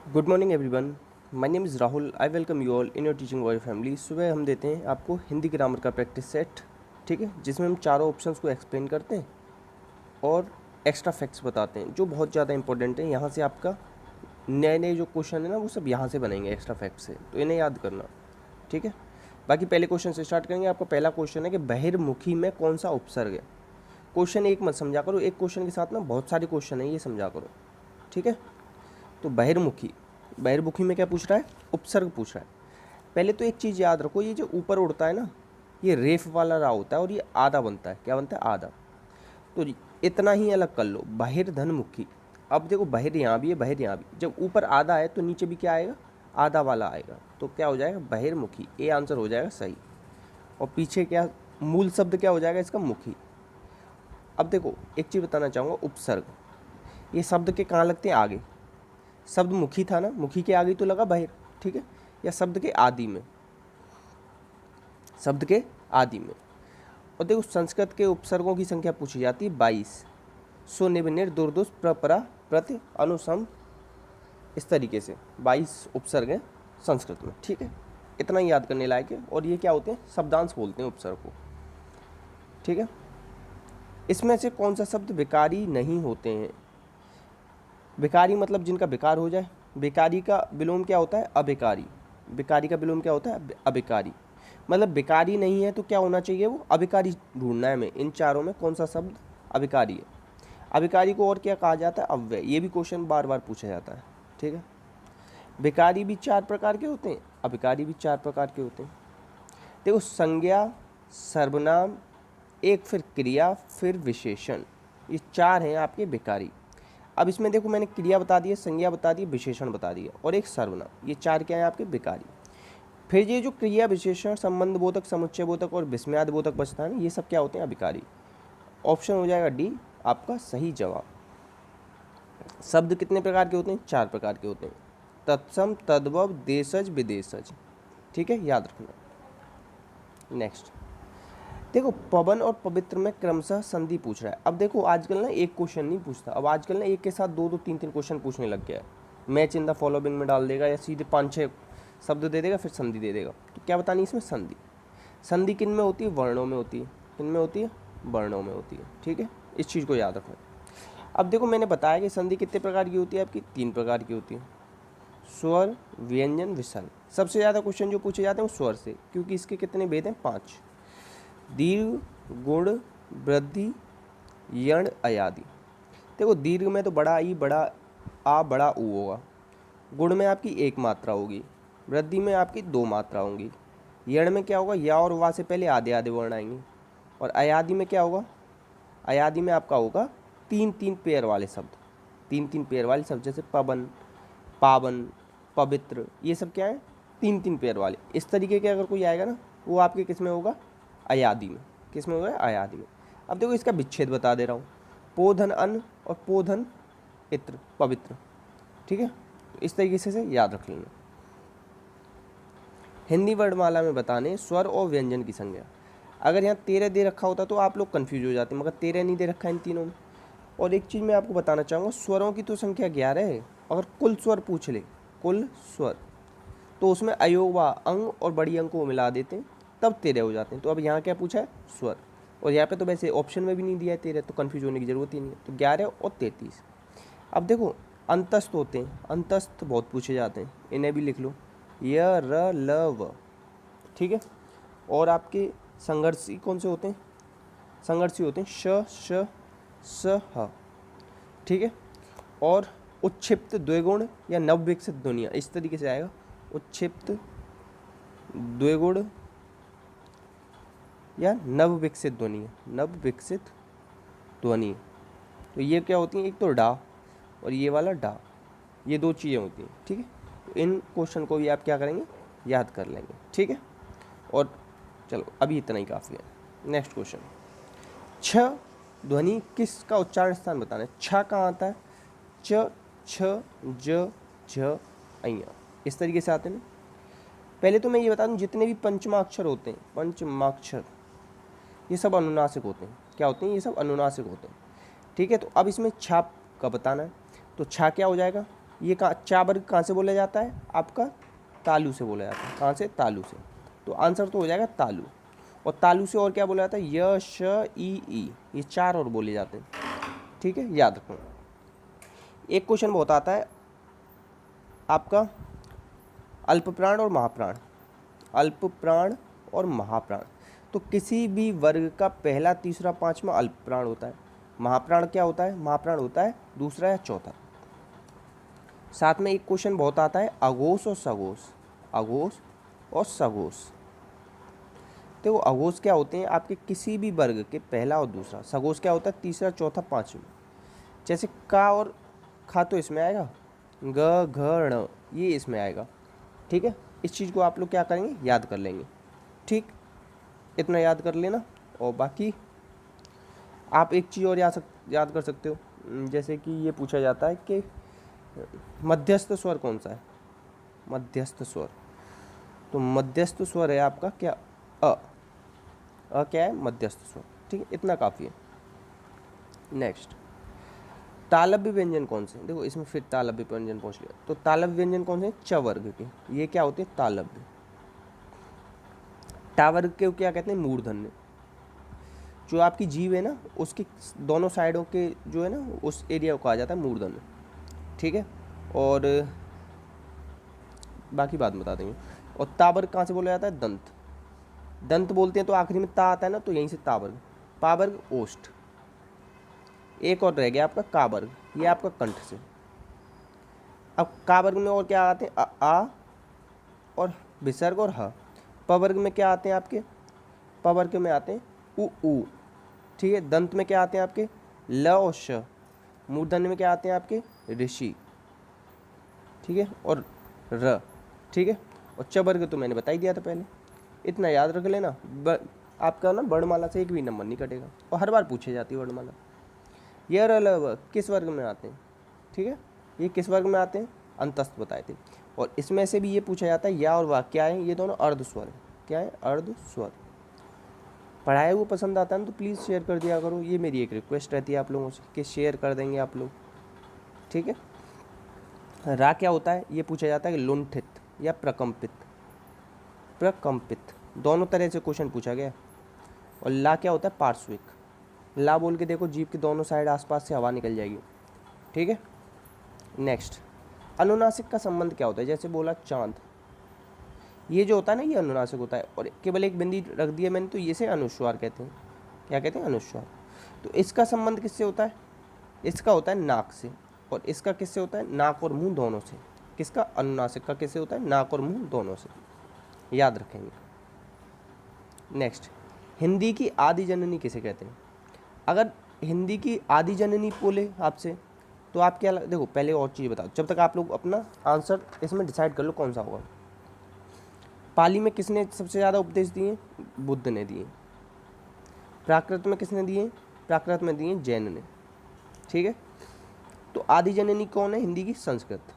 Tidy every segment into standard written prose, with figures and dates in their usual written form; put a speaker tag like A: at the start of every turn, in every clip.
A: Good morning everyone. My name is Rahul. I welcome you all in your teaching वॉयर family. सुबह हम देते हैं आपको हिंदी ग्रामर का प्रैक्टिस सेट, ठीक है, जिसमें हम चारों ऑप्शंस को एक्सप्लेन करते हैं और एक्स्ट्रा फैक्ट्स बताते हैं जो बहुत ज़्यादा इंपॉर्टेंट है। यहाँ से आपका नए नए जो क्वेश्चन है ना वो सब यहाँ से बनेंगे एक्स्ट्रा फैक्ट से, तो इन्हें याद करना, ठीक है। बाकी पहले क्वेश्चन से स्टार्ट करेंगे। आपका पहला क्वेश्चन है कि बहिर्मुखी में कौन सा उपसर्ग है। क्वेश्चन एक मत समझा करो, एक क्वेश्चन के साथ ना बहुत सारे क्वेश्चन है, ये समझा करो, ठीक है। तो बहिर्मुखी, बहिर्मुखी में क्या पूछ रहा है, उपसर्ग पूछ रहा है। पहले तो एक चीज़ याद रखो, ये जो ऊपर उड़ता है ना, ये रेफ वाला रा होता है और ये आधा बनता है। क्या बनता है, आधा। तो इतना ही अलग कर लो, बहिर्धनमुखी। अब देखो बहिर यहाँ भी है, बहिर यहाँ भी, जब ऊपर आधा है तो नीचे भी क्या आएगा, आधा वाला आएगा, तो क्या हो जाएगा, बहिर्मुखी। ए आंसर हो जाएगा सही। और पीछे क्या, मूल शब्द क्या हो जाएगा इसका, मुखी। अब देखो एक चीज़ बताना चाहूँगा, उपसर्ग ये शब्द के कहाँ लगते हैं, आगे। शब्द मुखी था ना, मुखी के आगे तो लगा बहिर, ठीक है, या शब्द के आदि में, शब्द के आदि में। और देखो संस्कृत के उपसर्गों की संख्या पूछी जाती है 22। सो निब निर दुर्दुष प्रपरा प्रति अनुसम, इस तरीके से 22 उपसर्ग हैं संस्कृत में, ठीक है। इतना ही याद करने लायक है। और ये क्या होते हैं, शब्दांश बोलते हैं उपसर्ग को, ठीक है। इसमें से कौन सा शब्द विकारी नहीं होते हैं। विकारी मतलब जिनका विकार हो जाए। विकारी का विलोम क्या होता है, अविकारी। विकारी का विलोम क्या होता है, अविकारी। मतलब विकारी नहीं है तो क्या होना चाहिए, वो अविकारी ढूंढना है हमें। इन चारों में कौन सा शब्द अविकारी है। अविकारी को और क्या कहा जाता है, अव्यय। ये भी क्वेश्चन बार बार पूछा जाता है, ठीक है। विकारी भी 4 प्रकार के होते हैं, अविकारी भी 4 प्रकार के होते हैं। देखो संज्ञा, सर्वनाम, एक फिर क्रिया, फिर विशेषण, ये 4 हैं आपके विकारी। अब इसमें देखो मैंने क्रिया बता दी है, संज्ञा बता दी, विशेषण बता दिया और एक सर्वनाम, ये 4 क्या है आपके विकारी। फिर ये जो क्रिया, विशेषण, संबंध बोधक, समुच्चय बोधक और विस्मयादि बोधक बचता है ना, ये सब क्या होते हैं, अभिकारी। ऑप्शन हो जाएगा डी आपका सही जवाब। शब्द कितने प्रकार के होते हैं, 4 प्रकार के होते हैं। तत्सम, तद्भव, देशज, विदेशज, ठीक है, याद रखना। नेक्स्ट देखो पवन और पवित्र में क्रमशः संधि पूछ रहा है। अब देखो आजकल ना एक क्वेश्चन नहीं पूछता, अब आजकल ना एक के साथ 2-2 3-3 क्वेश्चन पूछने लग गया है। मैच इन द फॉलोइंग में डाल देगा या सीधे 5-6 शब्द दे देगा फिर संधि दे देगा। तो क्या बतानी इसमें, संधि। संधि किन में होती है, वर्णों में होती है। किन में होती है, वर्णों में होती है, ठीक है, इस चीज़ को याद रखना। अब देखो मैंने बताया कि संधि कितने प्रकार की होती है आपकी, 3 प्रकार की होती है। स्वर, व्यंजन, विसर्ग। सबसे ज़्यादा क्वेश्चन जो पूछे जाते हैं वो स्वर से, क्योंकि इसके कितने भेद हैं, 5। दीर्घ, गुण, वृद्धि, यण, अयादि। देखो दीर्घ में तो बड़ा ई, बड़ा आ, बड़ा ऊ होगा। गुण में आपकी 1 मात्रा होगी। वृद्धि में आपकी 2 मात्रा होंगी। यण में क्या होगा, या और वा से पहले आधे आधे वर्ण आएंगे। और अयादि में क्या होगा, अयादि में आपका होगा 3-3 पेयर वाले शब्द। 3-3 पेयर वाले शब्द, जैसे पवन, पावन, पवित्र, ये सब क्या है, 3-3 पेयर वाले। इस तरीके के अगर कोई आएगा ना, वो आपके किस में होगा, अयादि में। किस में होगा, अयादि में। अब देखो इसका विच्छेद बता दे रहा हूँ, पोधन अन्न और पोधन इत्र, पवित्र, ठीक है। तो इस तरीके से याद रख लेना। हिंदी वर्णमाला में बताने स्वर और व्यंजन की संज्ञा। अगर यहाँ 13 दे रखा होता तो आप लोग कन्फ्यूज हो जाते, मगर 13 नहीं दे रखा इन तीनों में। और एक चीज़ मैं आपको बताना चाहूँगा, स्वरों की तो संख्या 11 है। अगर कुल स्वर पूछ ले, कुल स्वर, तो उसमें अयोग व अंग और बड़ी अंग को मिला देते हैं, तब 13 हो जाते हैं। तो अब यहाँ क्या पूछा है, स्वर। और यहाँ पे तो वैसे ऑप्शन में भी नहीं दिया है 13, तो कन्फ्यूज होने की ज़रूरत ही नहीं है। तो 11 और 33। अब देखो अंतस्थ होते हैं, अंतस्थ बहुत पूछे जाते हैं, इन्हें भी लिख लो, य, र, ल, व, ठीक है। और आपके संघर्षी कौन से होते हैं, संघर्षी होते हैं श, श, स, ह, ठीक है। और उच्छिप्त, द्विगुण या नवविकसित ध्वनियाँ, इस तरीके से आएगा, उच्छिप्त, द्विगुण या नवविकसित ध्वनि, नवविकसित ध्वनि। तो ये क्या होती हैं, एक तो डा और ये वाला डा, ये 2 चीज़ें होती हैं, ठीक है। तो इन क्वेश्चन को भी आप क्या करेंगे, याद कर लेंगे, ठीक है। और चलो अभी इतना ही काफ़ी है। नेक्स्ट क्वेश्चन, छ ध्वनि किसका उच्चारण स्थान बताना है। छ कहाँ आता है, च, छ, ज, झ, अइया, इस तरीके से आते हैं ना। पहले तो मैं ये बता दूं, जितने भी पंचमाक्षर होते हैं, पंचमाक्षर, ये सब अनुनासिक होते हैं। क्या होते हैं, ये सब अनुनासिक होते हैं, ठीक है। तो अब इसमें छाप का बताना है, तो छा क्या हो जाएगा, ये चा वर्ग कहाँ से बोला जाता है आपका, तालु से बोला जाता है। कहाँ से, तालु से। तो आंसर तो हो जाएगा तालु। और तालु से और क्या बोला जाता है, य श ई, ये 4 और बोले जाते हैं। ठीक है, याद रखना। एक क्वेश्चन बहुत आता है आपका, अल्प प्राण और महाप्राण। अल्प प्राण और महाप्राण, तो किसी भी वर्ग का पहला, तीसरा, पांचवा अल्प प्राण होता है। महाप्राण क्या होता है, महाप्राण होता है दूसरा या चौथा। साथ में एक क्वेश्चन बहुत आता है, अघोष और सघोष। अघोष और सघोष, तो वो अघोष क्या होते हैं आपके किसी भी वर्ग के पहला और दूसरा। सघोष क्या होता है तीसरा, चौथा, पांचवा। जैसे का और खा तो इसमें आएगा, ग घ ण ये इसमें आएगा। ठीक है, इस चीज़ को आप लोग क्या करेंगे, याद कर लेंगे। ठीक, इतना याद कर लेना। और बाकी आप एक चीज़ और याद कर सकते हो, जैसे कि ये पूछा जाता है कि मध्यस्थ स्वर कौन सा है। मध्यस्थ स्वर, तो मध्यस्थ स्वर है आपका क्या, अ क्या है, मध्यस्थ स्वर। ठीक है, इतना काफ़ी है। नेक्स्ट, तालव्य व्यंजन कौन से, देखो इसमें फिर तालव्य व्यंजन पहुँच गया। तो तालव्य व्यंजन कौन से, च वर्ग के। ये क्या होते हैं, तालव्य। टा वर्ग के क्या कहते हैं, मूर्धन्य। जो आपकी जीभ है ना, उसके दोनों साइडों के जो है ना, उस एरिया को कहा जाता है मूर्धन्य। ठीक है, और बाकी बात बता देंगे। और ता वर्ग कहाँ से बोला जाता है, दंत। दंत बोलते हैं तो आखिरी में ता आता है ना, तो यहीं से ता वर्ग। पा वर्ग ओष्ठ। एक और रह गया आपका का वर्ग, ये आपका कंठ से। अब का वर्ग में और क्या आते हैं, आ और विसर्ग और ह। प वर्ग में क्या आते हैं आपके, प वर्ग में आते हैं उ। ठीक है, दंत में क्या आते हैं आपके, ल और श। मूर्धन्य में क्या आते हैं आपके, ऋषि। ठीक है, और र। ठीक है, और च वर्ग तो मैंने बता ही दिया था पहले, इतना याद रख लेना। आपका ना वर्णमाला से एक भी नंबर नहीं कटेगा, और हर बार पूछी जाती है वर्णमाला। यह र किस वर्ग में आते हैं, ठीक है, ये किस वर्ग में आते हैं, अंतस्थ बताए थे। और इसमें से भी ये पूछा जाता है, या और वाह क्या है, ये दोनों अर्ध स्वर है। क्या है, अर्ध स्वर। पढ़ाया हुआ पसंद आता है ना, तो प्लीज़ शेयर कर दिया करो, ये मेरी एक रिक्वेस्ट रहती है आप लोगों से कि शेयर कर देंगे आप लोग। ठीक है, रा क्या होता है, ये पूछा जाता है कि लुंठित या प्रकंपित। प्रकंपित दोनों तरह से क्वेश्चन पूछा गया। और ला क्या होता है, पार्श्विक। ला बोल के देखो, जीभ के दोनों साइड आसपास से हवा निकल जाएगी। ठीक है, नेक्स्ट, अनुनासिक का संबंध क्या होता है, जैसे बोला चांद, ये जो होता है ना, ये अनुनासिक होता है। और केवल एक बिंदी रख दिया मैंने, तो ये से अनुस्वार कहते हैं। क्या कहते हैं, अनुस्वार। तो इसका संबंध किससे होता है, इसका होता है नाक से। और इसका किससे होता है, नाक और मुंह दोनों से। किसका, अनुनासिक का किससे होता है, नाक और मुंह दोनों से। याद रखेंगे। नेक्स्ट, हिंदी की आदि जननी किसे कहते हैं। अगर हिंदी की आदि जननी बोले आपसे, तो आप क्या, देखो पहले और चीज़ बताओ, जब तक आप लोग अपना आंसर इसमें डिसाइड कर लो कौन सा होगा। पाली में किसने सबसे ज़्यादा उपदेश दिए, बुद्ध ने दिए। प्राकृत में किसने दिए, प्राकृत में दिए जैन ने। ठीक है, तो आदि जननी कौन है हिंदी की, संस्कृत।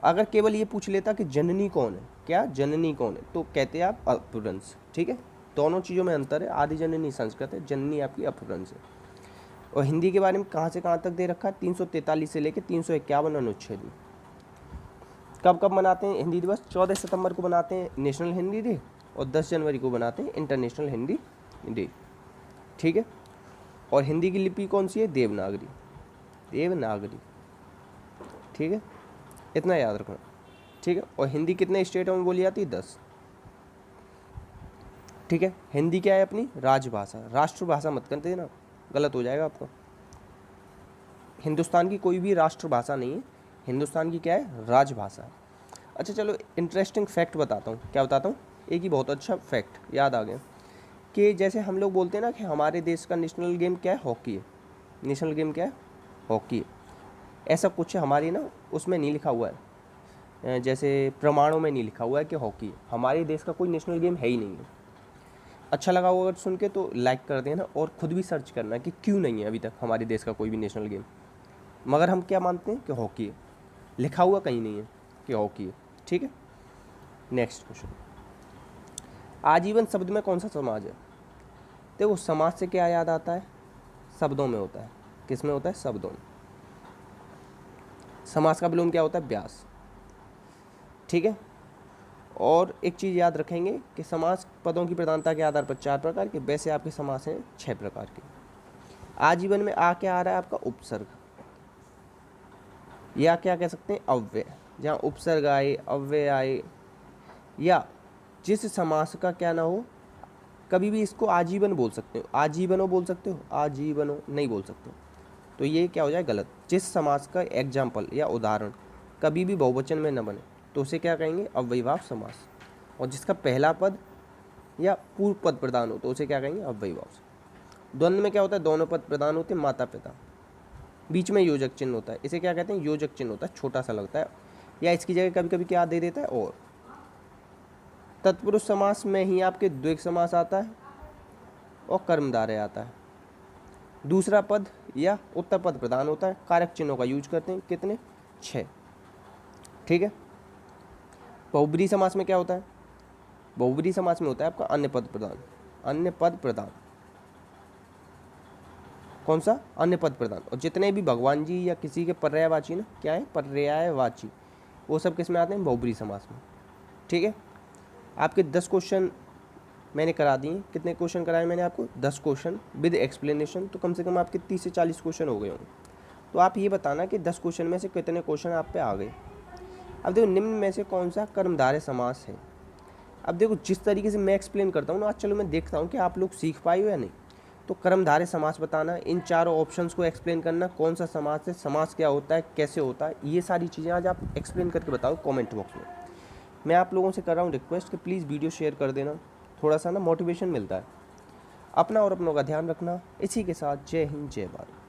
A: अगर केवल ये पूछ लेता कि जननी कौन है, क्या जननी कौन है, तो कहते हैं आप अपभ्रंश। ठीक है, दोनों चीज़ों में अंतर है, आदि जननी संस्कृत है, जननी आपकी अपभ्रंश है। और हिंदी के बारे में कहाँ से कहाँ तक दे रखा है, 343 से लेकर 351 अनुच्छेद में। कब कब मनाते हैं हिंदी दिवस, 14 सितंबर को बनाते हैं नेशनल हिंदी डे, और 10 जनवरी को बनाते हैं इंटरनेशनल हिंदी डे। ठीक है, और हिंदी की लिपि कौन सी है, देवनागरी। देवनागरी। ठीक है, इतना याद रखना। ठीक है, और हिंदी कितने स्टेटों में बोली जाती है, 10। ठीक है, हिंदी क्या है अपनी राजभाषा, राष्ट्रभाषा मत करते ना, गलत हो जाएगा आपका। हिंदुस्तान की कोई भी राष्ट्रभाषा नहीं है, हिंदुस्तान की क्या है, राजभाषा है। अच्छा चलो, इंटरेस्टिंग फैक्ट बताता हूँ। क्या बताता हूँ, एक ही बहुत अच्छा फैक्ट याद आ गया कि जैसे हम लोग बोलते हैं ना कि हमारे देश का नेशनल गेम क्या है, हॉकी है। नेशनल गेम क्या है, हॉकी है। ऐसा कुछ हमारी ना उसमें नहीं लिखा हुआ है, जैसे प्रमाणों में नहीं लिखा हुआ है कि हॉकी है। हमारे देश का कोई नेशनल गेम है ही नहीं है। अच्छा लगा होगा सुन के तो लाइक कर देना, और ख़ुद भी सर्च करना कि क्यों नहीं है अभी तक हमारे देश का कोई भी नेशनल गेम। मगर हम क्या मानते हैं कि हॉकी है, लिखा हुआ कहीं नहीं है कि हॉकी है। ठीक है, नेक्स्ट क्वेश्चन, आजीवन शब्द में कौन सा समाज है। देखो समाज से क्या याद आता है, शब्दों में होता है। किस में होता है, शब्दों में। समास का विलोम क्या होता है? व्यास। ठीक है। और एक चीज़ याद रखेंगे कि समास पदों की प्रधानता के आधार पर 4 प्रकार के, वैसे आपके समास हैं 6 प्रकार के। आजीवन में आ क्या आ रहा है? आपका उपसर्ग, या क्या कह सकते हैं? अव्यय। जहाँ उपसर्ग आए, अव्यय आए, या जिस समास का क्या ना हो, कभी भी इसको आजीवन बोल सकते हो, आजीवनो बोल सकते हो, आजीवनो नहीं बोल सकते हो, तो ये क्या हो जाए? गलत। जिस समास का एग्जाम्पल या उदाहरण कभी भी बहुवचन में न बने तो उसे क्या कहेंगे? अव्ययीभाव समास। और जिसका पहला पद या पूर्व पद प्रदान हो तो उसे क्या कहेंगे? अव्ययीभाव। द्वंद्व में क्या होता है? दोनों पद प्रदान होते हैं, माता पिता, बीच में योजक चिन्ह होता है, इसे क्या कहते हैं? योजक चिन्ह होता है, छोटा सा लगता है, या इसकी जगह कभी कभी क्या दे देता है? और। तत्पुरुष समास में ही आपके द्विग समास आता है और कर्मधारय आता है। दूसरा पद या उत्तर पद प्रदान होता है, कारक चिन्हों का यूज करते हैं, कितने? 6। ठीक है। बहुब्रीहि समास में क्या होता है? बहुब्रीहि समास में होता है आपका अन्य पद प्रदान। अन्य पद प्रदान कौन सा? अन्य पद प्रदान। और जितने भी भगवान जी या किसी के पर्यायवाची ना, क्या है? पर्यायवाची, वो सब किस में आते हैं? बहुब्रीहि समास में। ठीक है। आपके 10 क्वेश्चन मैंने करा दिए। कितने क्वेश्चन कराए मैंने आपको? 10 क्वेश्चन विद एक्सप्लेनेशन, तो कम से कम आपके 30 से 40 क्वेश्चन हो गए होंगे। तो आप ये बताना कि 10 क्वेश्चन में से कितने क्वेश्चन आप पे आ गए। अब देखो निम्न में से कौन सा कर्मधारय समास है। अब देखो जिस तरीके से मैं एक्सप्लेन करता हूँ ना, आज चलो मैं देखता हूँ कि आप लोग सीख पाए हो या नहीं। तो कर्मधारय समास बताना, इन चारों ऑप्शंस को एक्सप्लेन करना, कौन सा समास है, समास क्या होता है, कैसे होता है, ये सारी चीज़ें आज आप एक्सप्लेन करके बताओ कमेंट बॉक्स में। मैं आप लोगों से कर रहा हूँ रिक्वेस्ट कि प्लीज़ वीडियो शेयर कर देना, थोड़ा सा ना मोटिवेशन मिलता है। अपना और अपनों का ध्यान रखना। इसी के साथ जय हिंद, जय भारत।